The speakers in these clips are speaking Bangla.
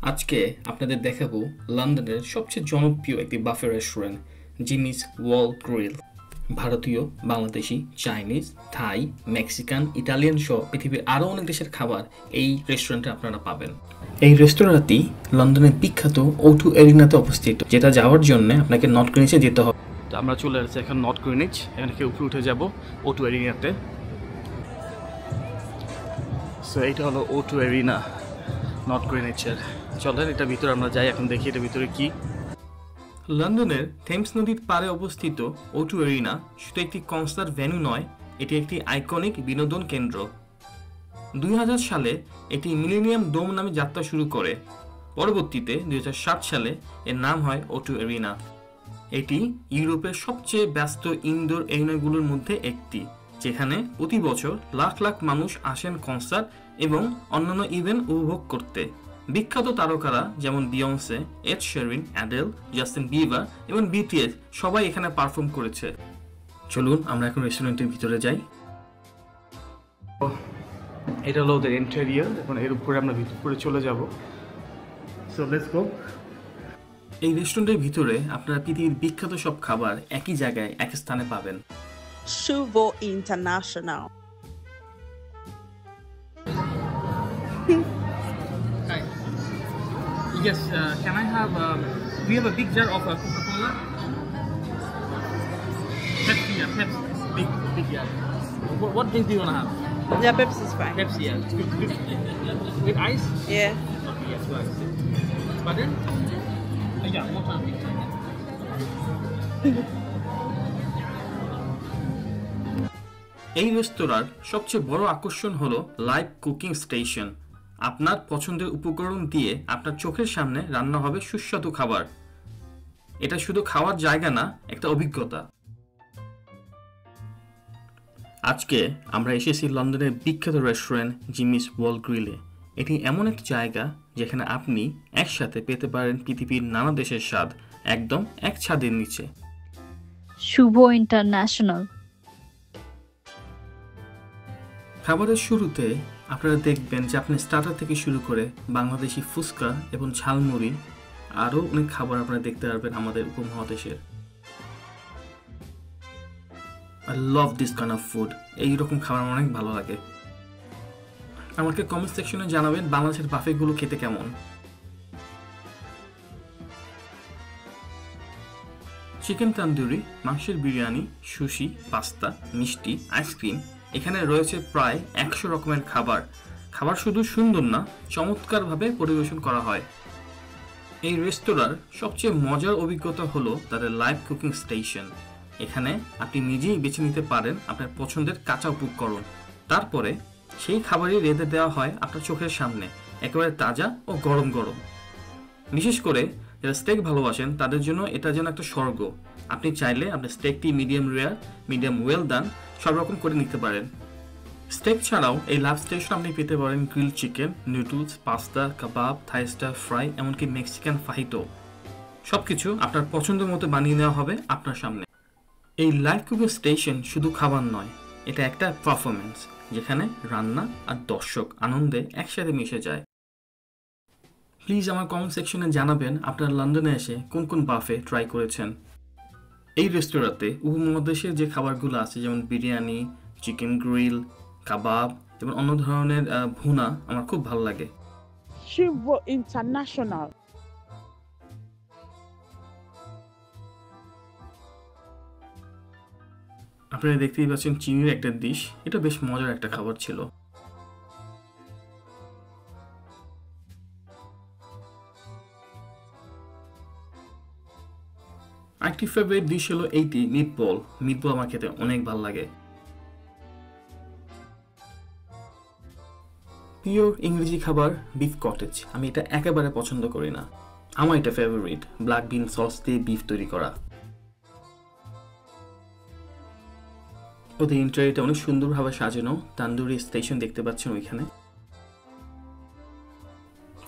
আজকে আপনাদের দেখাবো লন্ডনের সবচেয়ে জনপ্রিয় একটি বাফে রেস্টুরেন্ট জিমিস ওয়ার্ল্ড গ্রিল। ভারতীয়, বাংলাদেশি, চাইনিজ, থাই, মেক্সিকান, ইটালিয়ান সহ পৃথিবীর আরও অনেক দেশের খাবার এই রেস্টুরেন্টে আপনারা পাবেন। এই রেস্তোরাঁটি লন্ডনের বিখ্যাত O2 এরিনাতে অবস্থিত, যেটা যাওয়ার জন্য আপনাকে নর্থ গ্রিনিচে যেতে হবে। তো আমরা চলে আসছি এখন নর্থ গ্রিনিচ, এখান থেকে উপরে উঠে যাব O2 এরিনাতে। সো এইটা হলো O2 এরিনা নর্থ গ্রিনিচের। চলেন এটা ভিতরে আমরা যাই, এখন দেখি এটা ভিতরে কি। লন্ডনের থেমস নদীর পাড়ে অবস্থিত O2 এরিনা শুধু একটি কনসার্ট ভেন্যু নয়, এটি একটি আইকনিক বিনোদন কেন্দ্র। 2000 সালে এটি মিলেনিয়াম ডোম নামে যাত্রা শুরু করে। পরবর্তীতে 2007 সালে এর নাম হয় O2 এরিনা। এটি ইউরোপের সবচেয়ে ব্যস্ত ইনডোর এরিনাগুলোর মধ্যে একটি, যেখানে প্রতি বছর লাখ লাখ মানুষ আসেন কনসার্ট এবং অন্যান্য ইভেন্ট উপভোগ করতে। বিখ্যাত তারকারা যেমন Beyonce, Ed Sheeran, Adele, Justin Bieber এবং BTS সবাই এখানে পারফর্ম করেছে। চলুন আমরা এখন রেস্টুরেন্টের ভিতরে যাই। এটা হলো ওদের ইন্টেরিয়র, এখন এর উপরে আমরা ভিতরে চলে যাব। So let's go. এই রেস্টুরেন্টের ভিতরে আপনারা পৃথিবীর বিখ্যাত সব খাবার একই জায়গায় এক স্থানে পাবেন। Shuvo International. Hi. Yes, can I have, we have a big jar of Coca-Cola? Pepsi, yeah, Pepsi. Big jar. What drink do you want to have? Yeah, Pepsi is fine. Pepsi, yeah. Good. With ice? Yeah. Okay, yes, with ice. Butter? Yeah, more time. এই রেস্তোরাঁর সবচেয়ে বড় আকর্ষণ হলো লাইভ কুকিং স্টেশন। আপনার পছন্দের উপকরণ দিয়ে আপনার চোখের সামনে রান্না হবে সুস্বাদু খাবার। এটা শুধু খাওয়ার জায়গা না, একটা অভিজ্ঞতা। আজকে আমরা এসেছি লন্ডনের বিখ্যাত রেস্টুরেন্ট জিমিস ওয়ার্ল্ড গ্রিলে। এটি এমন একটি জায়গা যেখানে আপনি একসাথে পেতে পারেন পৃথিবীর নানা দেশের স্বাদ একদম এক ছাদের নিচে। Shuvo International. খাবারের শুরুতে আপনারা দেখবেন জাপানি স্টার্টার থেকে শুরু করে বাংলাদেশি ফুচকা এবং ঝালমুড়ি আরও অনেক খাবার আপনারা দেখতে পারবেন আমাদের উপমহাদেশের। I love this kind of food. এইরকম খাবার আমার অনেক ভালো লাগে। আমাকে কমেন্ট সেকশনে জানাবেন বাংলাদেশের বাফেগুলো খেতে কেমন। চিকেন তান্দুরি, মাংসের বিরিয়ানি, সুশি, পাস্তা, মিষ্টি, আইসক্রিম, এখানে রয়েছে প্রায় 100 রকমের খাবার। খাবার শুধু সুন্দর না, চমৎকারভাবে পরিবেশন করা হয়। এই রেস্তোরাঁর সবচেয়ে মজার অভিজ্ঞতা হলো তাদের লাইভ কুকিং স্টেশন। এখানে আপনি নিজেই বেছে নিতে পারেন আপনার পছন্দের কাঁচা উপকরণ, তারপরে সেই খাবারই রেঁধে দেওয়া হয় আপনার চোখের সামনে, একেবারে তাজা ও গরম গরম। বিশেষ করে যারা স্টেক ভালোবাসেন তাদের জন্য এটা যেন একটা স্বর্গ। আপনি চাইলে আপনার স্টেকটি medium rare, medium well done সব রকম করে নিতে পারেন। স্টেক ছাড়াও এই লাভ স্টেশন আপনি পেতে পারেন গ্রিল চিকেন, নুডলস, পাস্তা, কাবাব, থাই স্টার ফ্রাই, এমনকি মেক্সিকান ফাহিটো। সবকিছু আপনার পছন্দের মতো বানিয়ে নেওয়া হবে আপনার সামনে। এই লাইভ কুকিং স্টেশন শুধু খাবার নয়, এটা একটা পারফরমেন্স যেখানে রান্না আর দর্শক আনন্দে একসাথে মিশে যায়। প্লিজ আমার কমেন্ট সেকশনে জানাবেন আপনারা লন্ডনে এসে কোন কোন বাফে ট্রাই করেছেন। এই রেস্তোরাঁতে উপমহাদেশের যে খাবারগুলো আছে যেমন বিরিয়ানি, চিকেন গ্রিল, কাবাব এবং অন্য ধরনের ভুনা আমার খুব ভালো লাগে। Shuvo International. আপনারা দেখতেই পাচ্ছেন চিনির একটা ডিশ, এটা বেশ মজার একটা খাবার ছিল। আরেকটি ফেভারিট ডিশ হলো এইটি মিটবল। মিটবল আমার খেতে অনেক ভালো লাগে। পিওর ইংরেজি খাবার বিফ কটেজ, আমি এটা একেবারে পছন্দ করি না। আমার এটা ফেভারিট, ব্ল্যাক বিন সস দিয়ে বিফ তৈরি করা। ওদের ইন্টেরিয়রটা অনেক সুন্দরভাবে সাজানো। তান্দুরি স্টেশন দেখতে পাচ্ছেন ওইখানে।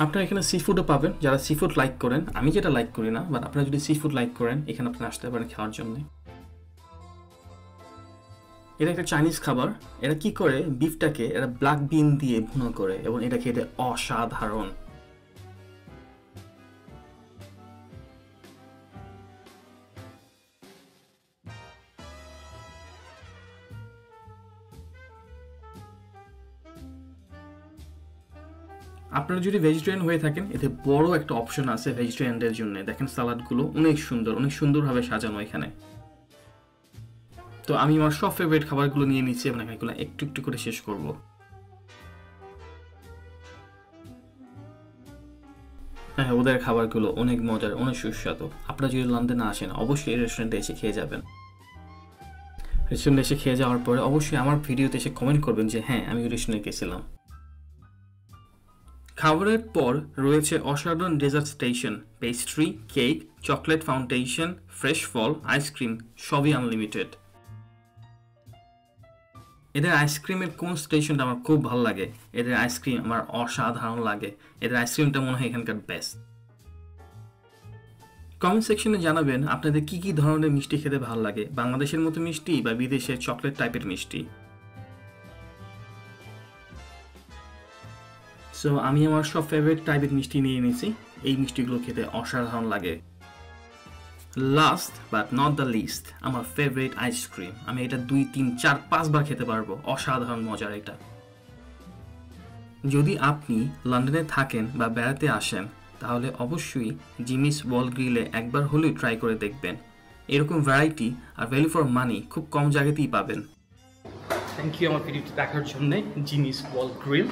আপনারা এখানে সি ফুডও পাবেন, যারা সি ফুড লাইক করেন। আমি যেটা লাইক করি না, বাট আপনারা যদি সি ফুড লাইক করেন এখানে আপনারা আসতে পারেন খাওয়ার জন্য। এটা একটা চাইনিজ খাবার। এরা কি করে, বিফটাকে এরা ব্ল্যাক বিন দিয়ে ভুনা করে এবং এটা খেতে অসাধারণ। আপনারা যদি ভেজিটেরিয়ান হয়ে থাকেন, এতে বড় একটা অপশন আছে ভেজিটেরিয়ানদের জন্য। দেখেন সালাডগুলো অনেক সুন্দরভাবে সাজানো এখানে। তো আমি আমার সব ফেভারিট খাবারগুলো নিয়ে নিচ্ছি এবং এগুলো একটু একটু করে শেষ করব। হ্যাঁ, ওদের খাবারগুলো অনেক মজার, অনেক সুস্বাদু। আপনারা যদি লন্ডনে আসেন অবশ্যই এই রেস্টুরেন্টে এসে খেয়ে যাবেন। রেস্টুরেন্টে এসে খেয়ে যাওয়ার পরে অবশ্যই আমার ভিডিওতে এসে কমেন্ট করবেন যে হ্যাঁ, আমি ওই রেস্টুরেন্টে গেছিলাম। খাবারের পর রয়েছে অসাধারণ dessert station, pastry, cake, chocolate fountain, fresh ফল, আইসক্রিম, সবই আনলিমিটেড। এদের আইসক্রিমের কোন স্টেশনটা আমার খুব ভালো লাগে, এদের আইসক্রিম আমার অসাধারণ লাগে। এদের আইসক্রিমটা মনে হয় এখানকার বেস্ট। কমেন্ট সেকশনে জানাবেন আপনাদের কি কি ধরনের মিষ্টি খেতে ভালো লাগে, বাংলাদেশের মতো মিষ্টি বা বিদেশের চকলেট টাইপের মিষ্টি। সো আমি আমার সব ফেভারিট টাইপের মিষ্টি নিয়ে নিয়েছি। এই মিষ্টিগুলো খেতে অসাধারণ লাগে। Last but not the least, আমার ফেভারিট আইসক্রিম। আমি এটা 2, 3, 4, 5 বার খেতে পারবো। অসাধারণ মজার এটা। যদি আপনি লন্ডনে থাকেন বা বেড়াতে আসেন তাহলে অবশ্যই জিমিস ওয়ার্ল্ড গ্রিলে একবার হলেও ট্রাই করে দেখবেন। এরকম ভ্যারাইটি আর ভ্যালু ফর মানি খুব কম জায়গাতেই পাবেন। থ্যাংক ইউ আমার ভিডিওটি দেখার জন্য, জিমিস ওয়ার্ল্ড গ্রিল।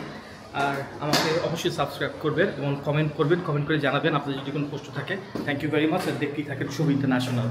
আর আমাকে অবশ্যই সাবস্ক্রাইব করবেন এবং কমেন্ট করে জানাবেন আপনাদের যদি কোনো প্রশ্ন থাকে। Thank you very much. আর দেখতেই থাকেন শুভ ইন্টারন্যাশনাল।